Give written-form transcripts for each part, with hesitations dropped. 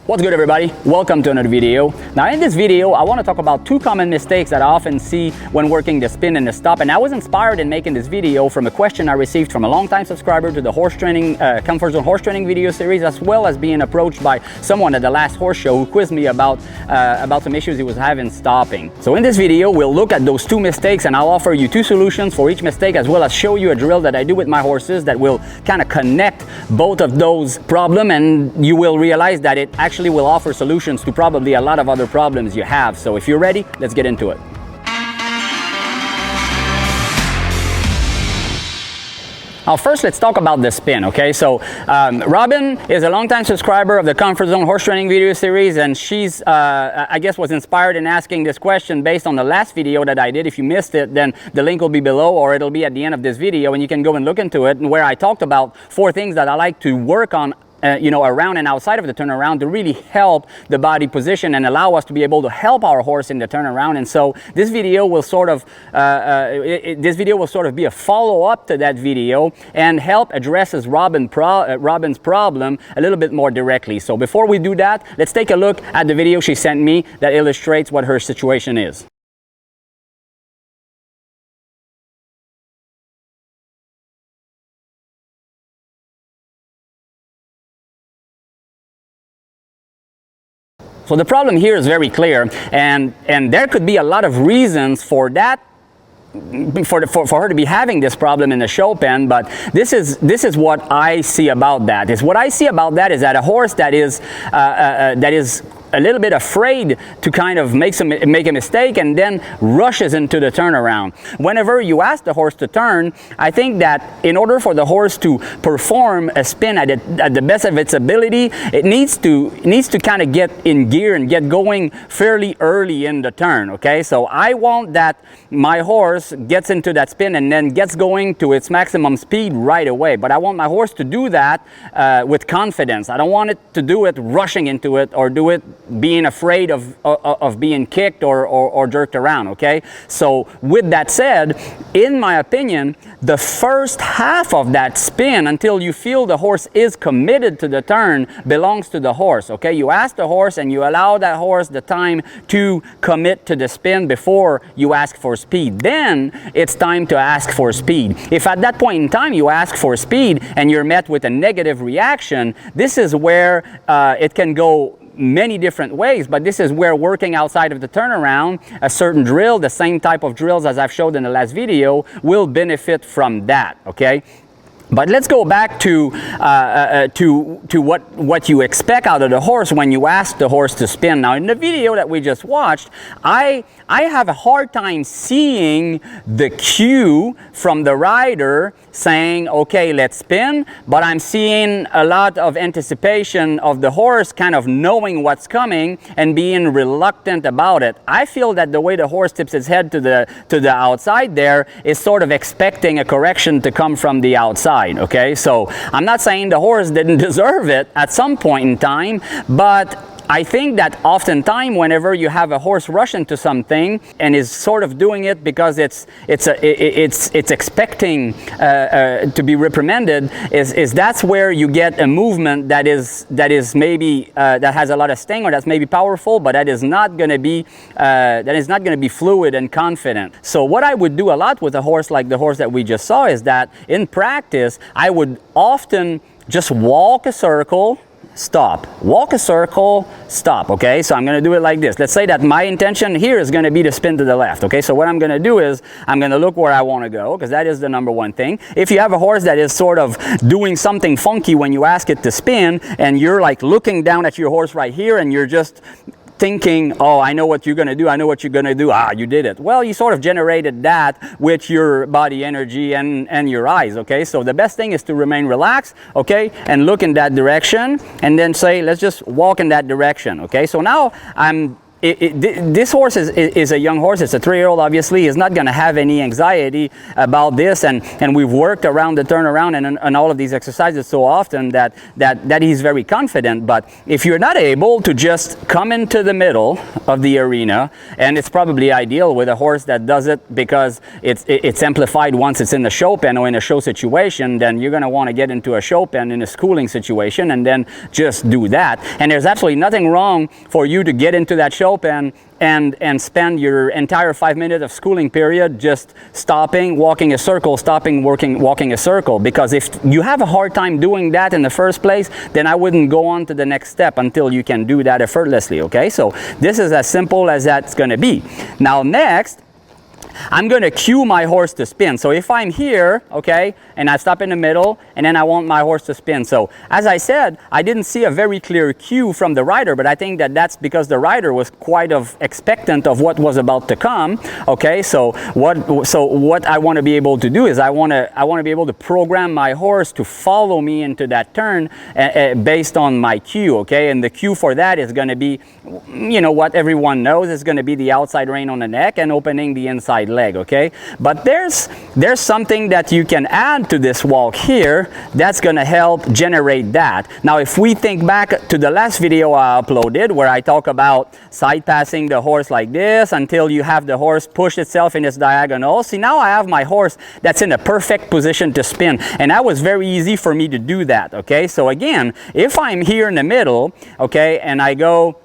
What's good, everybody? Welcome to another video. Now in this video, I want to talk about two common mistakes that I often see when working the spin and the stop. And I was inspired in making this video from a question I received from a longtime subscriber to the horse training, Comfort Zone horse training video series, as well as being approached by someone at the last horse show who quizzed me about some issues he was having stopping. So in this video, we'll look at those two mistakes and I'll offer you two solutions for each mistake, as well as show you a drill that I do with my horses that will kind of connect both of those problems, and you will realize that it actually will offer solutions to probably a lot of other problems you have. So if you're ready, let's get into it. Now first, let's talk about the spin, okay? So Robin is a longtime subscriber of the Comfort Zone horse training video series, and she's, I guess, was inspired in asking this question based on the last video that I did. If you missed it, then the link will be below, or it'll be at the end of this video, and you can go and look into it, and where I talked about 4 things that I like to work on around and outside of the turnaround to really help the body position and allow us to be able to help our horse in the turnaround. And so this video will sort of be a follow-up to that video and help addresses Robin's problem a little bit more directly. So before we do that, let's take a look at the video she sent me that illustrates what her situation is. So the problem here is very clear, and there could be a lot of reasons for that, for her to be having this problem in the show pen, but this is what I see about that. What I see about that is that a horse that is a little bit afraid to kind of make a mistake and then rushes into the turnaround. Whenever you ask the horse to turn, I think that in order for the horse to perform a spin at the best of its ability, it needs to kind of get in gear and get going fairly early in the turn, okay? So I want that my horse gets into that spin and then gets going to its maximum speed right away, but I want my horse to do that with confidence. I don't want it to do it rushing into it or do it being afraid of being kicked or jerked around, okay? So with that said, in my opinion, the first half of that spin, until you feel the horse is committed to the turn, belongs to the horse, okay? You ask the horse and you allow that horse the time to commit to the spin before you ask for speed. Then it's time to ask for speed. If at that point in time you ask for speed and you're met with a negative reaction, this is where it can go many different ways, but this is where working outside of the turnaround, a certain drill, the same type of drills as I've showed in the last video, will benefit from that, okay? But let's go back to what you expect out of the horse when you ask the horse to spin. Now in the video that we just watched, I have a hard time seeing the cue from the rider saying, okay, let's spin, but I'm seeing a lot of anticipation of the horse kind of knowing what's coming and being reluctant about it. I feel that the way the horse tips its head to the outside there is sort of expecting a correction to come from the outside. Okay, so I'm not saying the horse didn't deserve it at some point in time, but I think that oftentimes whenever you have a horse rush into something and is sort of doing it because it's expecting to be reprimanded, is that's where you get a movement that is maybe that has a lot of sting, or that's maybe powerful, but that is not going to be fluid and confident. So what I would do a lot with a horse like the horse that we just saw is that in practice I would often just walk a circle, stop, walk a circle, stop, okay? So I'm going to do it like this. Let's say that my intention here is going to be to spin to the left, okay? So what I'm going to do is I'm going to look where I want to go, because that is the number one thing. If you have a horse that is sort of doing something funky when you ask it to spin, and you're like looking down at your horse right here and you're just thinking, oh, I know what you're going to do, I know what you're going to do, you did it. Well, you sort of generated that with your body energy and your eyes, okay? So the best thing is to remain relaxed, okay, and look in that direction, and then say, let's just walk in that direction, okay? So now I'm this horse is a young horse. It's a 3-year-old, obviously. He's not going to have any anxiety about this, and we've worked around the turnaround and all of these exercises so often that he's very confident. But if you're not able to just come into the middle of the arena, and it's probably ideal with a horse that does it because it's amplified once it's in the show pen or in a show situation, then you're going to want to get into a show pen in a schooling situation and then just do that. And there's absolutely nothing wrong for you to get into that show pen and spend your entire 5 minutes of schooling period just stopping, walking a circle, stopping, walking a circle. Because if you have a hard time doing that in the first place, then I wouldn't go on to the next step until you can do that effortlessly, okay? So this is as simple as that's going to be. Now next, I'm going to cue my horse to spin. So if I'm here, okay, and I stop in the middle, and then I want my horse to spin. So as I said, I didn't see a very clear cue from the rider, but I think that that's because the rider was quite expectant of what was about to come. Okay, so what I want to be able to do is I want to be able to program my horse to follow me into that turn based on my cue. Okay, and the cue for that is going to be, you know, what everyone knows is going to be the outside rein on the neck and opening the inside leg. Okay, but there's something that you can add to this walk here that's going to help generate that. Now if we think back to the last video I uploaded where I talk about side passing the horse like this until you have the horse push itself in its diagonal. See, now I have my horse that's in a perfect position to spin, and that was very easy for me to do that. Okay, so again, if I'm here in the middle, okay, and I go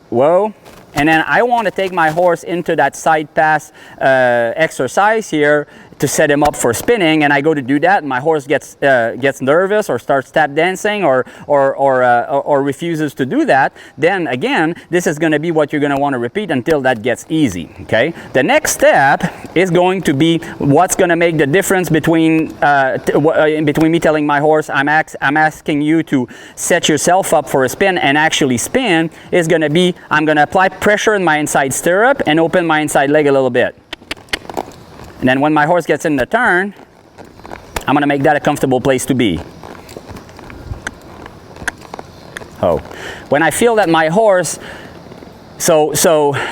whoa, and then I want to take my horse into that side pass exercise here to set him up for spinning, and I go to do that, and my horse gets nervous or starts tap dancing or refuses to do that, then again, this is going to be what you're going to want to repeat until that gets easy. Okay. The next step is going to be what's going to make the difference between me telling my horse I'm asking you to set yourself up for a spin and actually spin is going to be I'm going to apply pressure in my inside stirrup and open my inside leg a little bit. And then when my horse gets in the turn, I'm going to make that a comfortable place to be. Oh, when I feel that my horse, so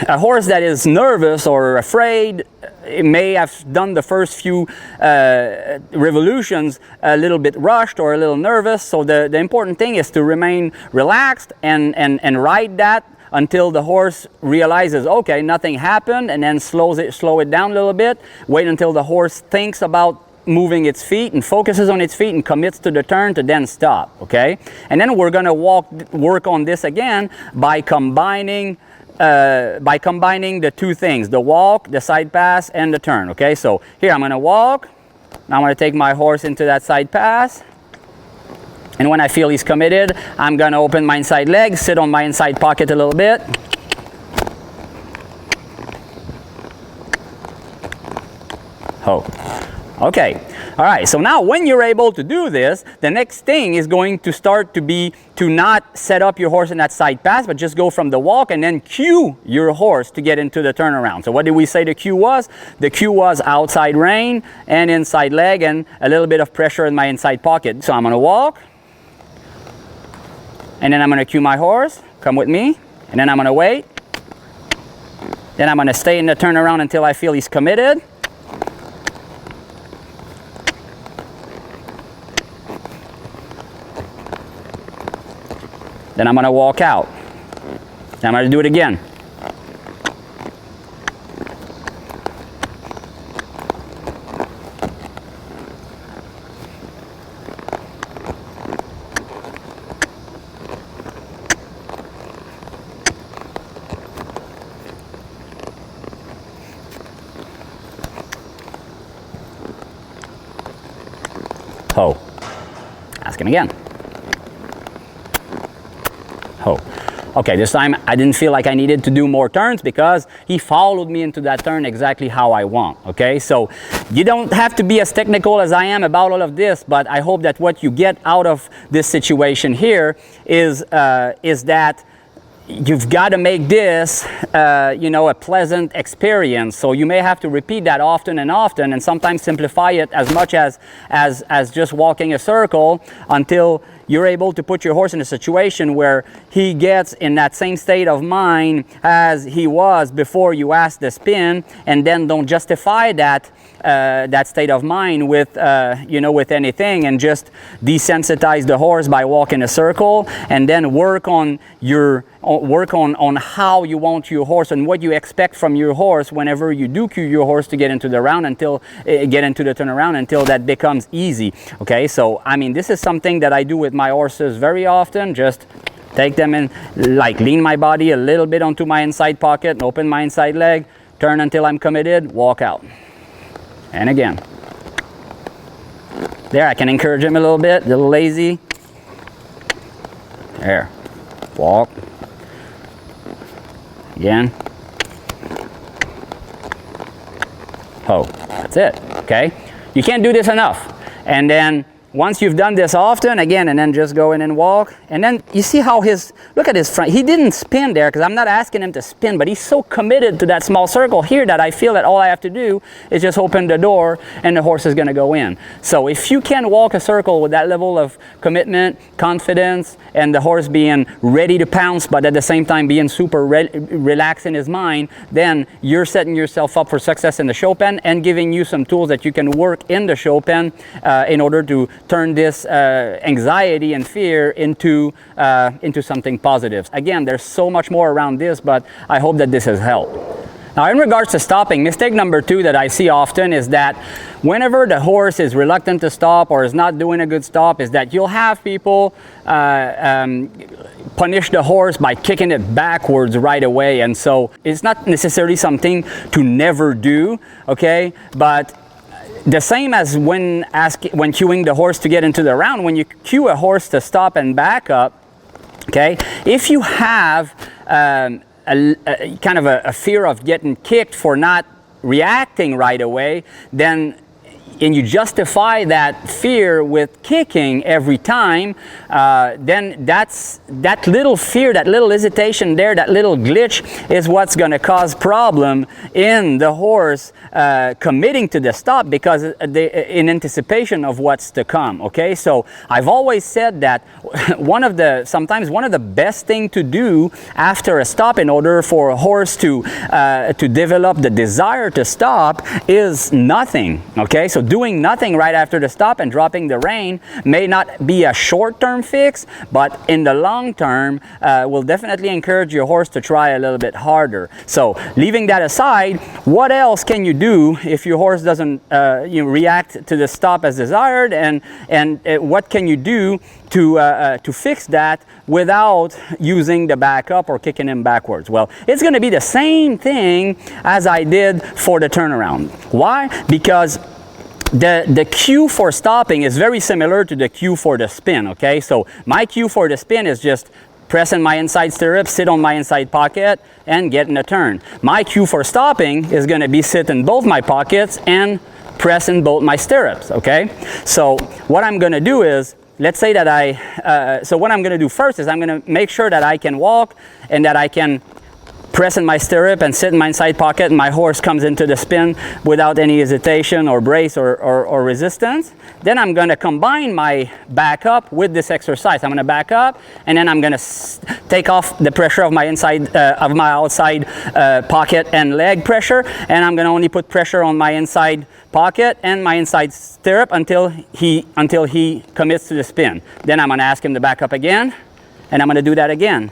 a horse that is nervous or afraid, it may have done the first few revolutions a little bit rushed or a little nervous. So the important thing is to remain relaxed and ride that until the horse realizes, okay, nothing happened, and then slow it down a little bit. Wait until the horse thinks about moving its feet and focuses on its feet and commits to the turn to then stop, okay? And then we're going to work on this again by combining the two things, the walk, the side pass, and the turn, okay? So here I'm going to walk. Now I'm going to take my horse into that side pass. And when I feel he's committed, I'm going to open my inside leg, sit on my inside pocket a little bit. Oh, okay. All right, so now when you're able to do this, the next thing is going to start to be to not set up your horse in that side pass, but just go from the walk and then cue your horse to get into the turnaround. So what did we say the cue was? The cue was outside rein and inside leg and a little bit of pressure in my inside pocket. So I'm going to walk. And then I'm going to cue my horse, come with me, and then I'm going to wait. Then I'm going to stay in the turnaround until I feel he's committed. Then I'm going to walk out. Then I'm going to do it again. Ho. Ask him again. Ho. Okay, this time I didn't feel like I needed to do more turns because he followed me into that turn exactly how I want. Okay, so you don't have to be as technical as I am about all of this, but I hope that what you get out of this situation here is that you've got to make this, you know, a pleasant experience. So you may have to repeat that often and often, and sometimes simplify it as much as just walking a circle until you're able to put your horse in a situation where he gets in that same state of mind as he was before you asked the spin, and then don't justify that that state of mind with with anything, and just desensitize the horse by walking a circle, and then work on how you want your horse and what you expect from your horse whenever you do cue your horse to get into the round until get into the turnaround, until that becomes easy. Okay, so I mean, this is something that I do with my horses very often. Just take them in, like lean my body a little bit onto my inside pocket and open my inside leg, turn until I'm committed, walk out. And again. There, I can encourage him a little bit, a little lazy. There. Walk. Again. Oh, that's it. Okay? You can't do this enough. And then once you've done this often, again, and then just go in and walk, and then you see how look at his front. He didn't spin there, because I'm not asking him to spin, but he's so committed to that small circle here that I feel that all I have to do is just open the door and the horse is going to go in. So if you can walk a circle with that level of commitment, confidence, and the horse being ready to pounce, but at the same time being super relaxed in his mind, then you're setting yourself up for success in the show pen and giving you some tools that you can work in the show pen in order to turn this anxiety and fear into something positive. Again, there's so much more around this, but I hope that this has helped. Now, in regards to stopping, mistake number 2 that I see often is that whenever the horse is reluctant to stop or is not doing a good stop, is that you'll have people punish the horse by kicking it backwards right away. And so it's not necessarily something to never do, okay? But the same as when cueing the horse to get into the round, when you cue a horse to stop and back up, okay, if you have kind of a fear of getting kicked for not reacting right away, and you justify that fear with kicking every time, then that little fear, that little hesitation there, that little glitch is what's going to cause problem in the horse committing to the stop, because in anticipation of what's to come. Okay, so I've always said that sometimes one of the best thing to do after a stop in order for a horse to develop the desire to stop is nothing. Okay, so doing nothing right after the stop and dropping the rein may not be a short-term fix, but in the long term will definitely encourage your horse to try a little bit harder. So leaving that aside, what else can you do if your horse doesn't react to the stop as desired, and what can you do to fix that without using the backup or kicking him backwards? Well, it's going to be the same thing as I did for the turnaround. Why? Because the cue for stopping is very similar to the cue for the spin. Okay, so my cue for the spin is just press in my inside stirrup, sit on my inside pocket, and get in a turn. My cue for stopping is going to be sit in both my pockets and press in both my stirrups. Okay, so what I'm going to do is, let's say that so what I'm going to do first is I'm going to make sure that I can walk and that I can press in my stirrup and sit in my inside pocket, and my horse comes into the spin without any hesitation or brace or resistance. Then I'm going to combine my back up with this exercise. I'm going to back up, and then I'm going to take off the pressure of my outside pocket and leg pressure, and I'm going to only put pressure on my inside pocket and my inside stirrup until he commits to the spin. Then I'm going to ask him to back up again, and I'm going to do that again.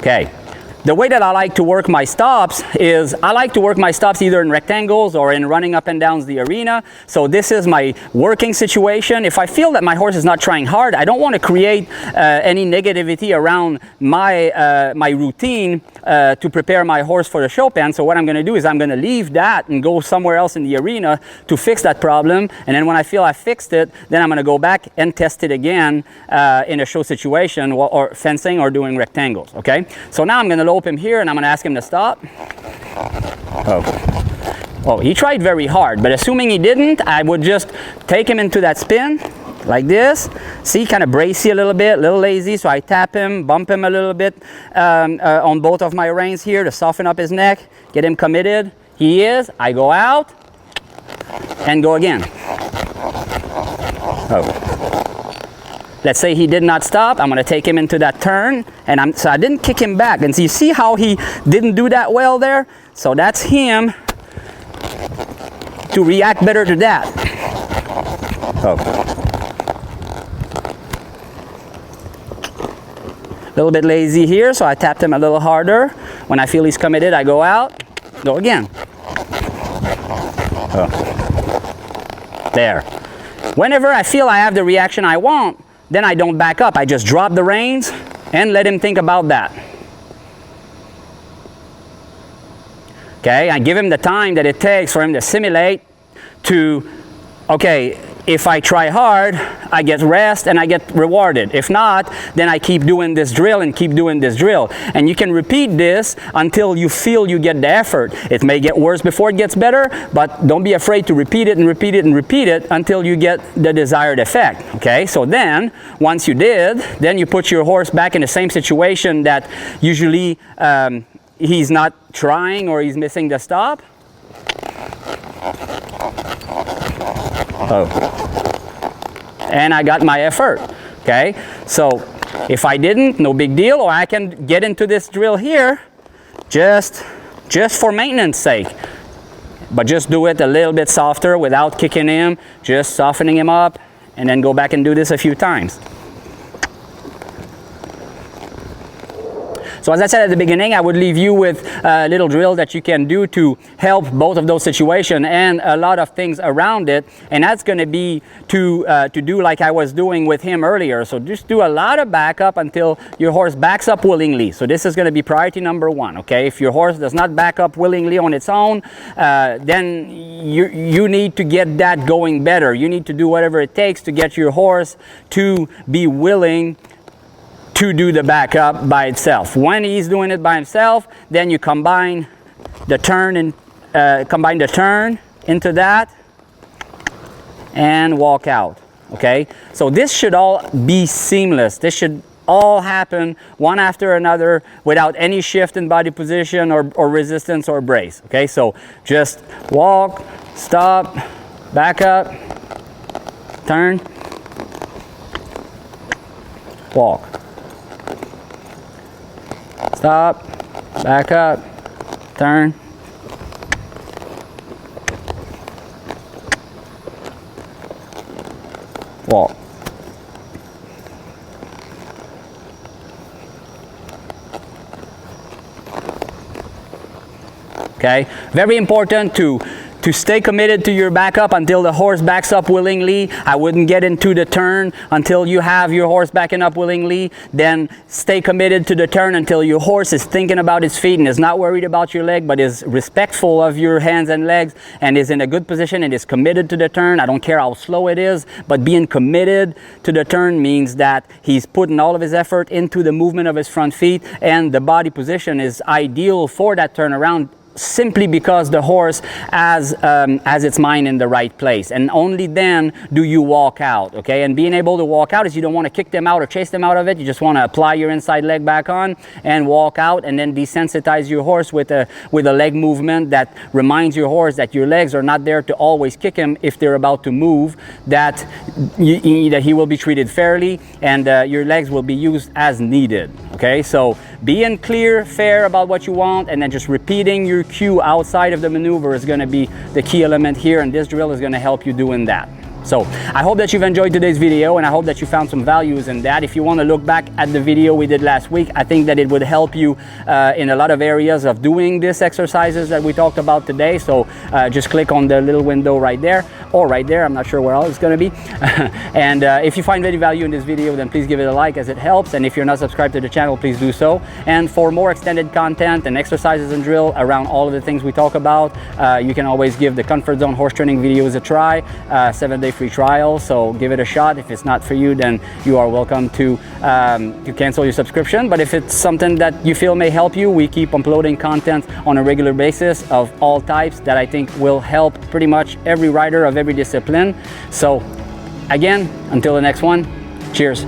Okay, the way that I like to work my stops is I like to work my stops either in rectangles or in running up and down the arena. So this is my working situation. If I feel that my horse is not trying hard, I don't want to create any negativity around my routine to prepare my horse for the show pen. So what I'm going to do is I'm going to leave that and go somewhere else in the arena to fix that problem. And then when I feel I fixed it, then I'm going to go back and test it again in a show situation or fencing or doing rectangles. Okay, so now I'm going to lope him here and I'm going to ask him to stop. Oh, he tried very hard, but assuming he didn't, I would just take him into that spin, like this. See, kind of bracy a little bit, a little lazy, so I tap him, bump him a little bit on both of my reins here to soften up his neck, get him committed. He is. I go out and go again. Oh. Let's say he did not stop. I'm going to take him into that turn, and so I didn't kick him back. And so you see how he didn't do that well there? So that's him to react better to that. Oh. A little bit lazy here, so I tapped him a little harder. When I feel he's committed, I go out, go again. Oh. There. Whenever I feel I have the reaction I want, then I don't back up. I just drop the reins and let him think about that. Okay, I give him the time that it takes for him to assimilate to, okay, if I try hard, I get rest and I get rewarded. If not, then I keep doing this drill and keep doing this drill. And you can repeat this until you feel you get the effort. It may get worse before it gets better, but don't be afraid to repeat it and repeat it and repeat it until you get the desired effect. Okay, so then, once you did, then you put your horse back in the same situation that usually he's not trying or he's missing the stop. Oh. And I got my effort. Okay, so if I didn't, no big deal, or I can get into this drill here just for maintenance sake, but just do it a little bit softer without kicking him, just softening him up, and then go back and do this a few times. So as I said at the beginning, I would leave you with a little drill that you can do to help both of those situations and a lot of things around it. And that's going to be to do like I was doing with him earlier. So just do a lot of backup until your horse backs up willingly. So this is going to be priority number one. Okay, if your horse does not back up willingly on its own, then you need to get that going better. You need to do whatever it takes to get your horse to be willing to do the backup by itself. When he's doing it by himself, then you combine the turn into that and walk out. Okay, so this should all be seamless. This should all happen one after another without any shift in body position or resistance or brace. Okay, so just walk, stop, back up, turn, walk. Stop, back up, turn, walk. Okay, very important to stay committed to your backup until the horse backs up willingly. I wouldn't get into the turn until you have your horse backing up willingly. Then stay committed to the turn until your horse is thinking about his feet and is not worried about your leg, but is respectful of your hands and legs and is in a good position and is committed to the turn. I don't care how slow it is, but being committed to the turn means that he's putting all of his effort into the movement of his front feet, and the body position is ideal for that turnaround simply because the horse has its mind in the right place, and only then do you walk out. Okay, and being able to walk out is you don't want to kick them out or chase them out of it. You just want to apply your inside leg back on and walk out, and then desensitize your horse with a leg movement that reminds your horse that your legs are not there to always kick him if they're about to move, that he will be treated fairly, and your legs will be used as needed. Okay, so being clear, fair about what you want, and then just repeating your cue outside of the maneuver is going to be the key element here, and this drill is going to help you doing that. So I hope that you've enjoyed today's video, and I hope that you found some values in that. If you want to look back at the video we did last week, I think that it would help you in a lot of areas of doing these exercises that we talked about today. So just click on the little window right there, or right there, I'm not sure where else it's going to be. And if you find any value in this video, then please give it a like, as it helps. And if you're not subscribed to the channel, please do so. And for more extended content and exercises and drill around all of the things we talk about, you can always give the Comfort Zone horse training videos a try. 7-day free trial, so give it a shot. If it's not for you, then you are welcome to cancel your subscription. But if it's something that you feel may help you, we keep uploading content on a regular basis of all types that I think will help pretty much every rider of every discipline. So again, until the next one, cheers.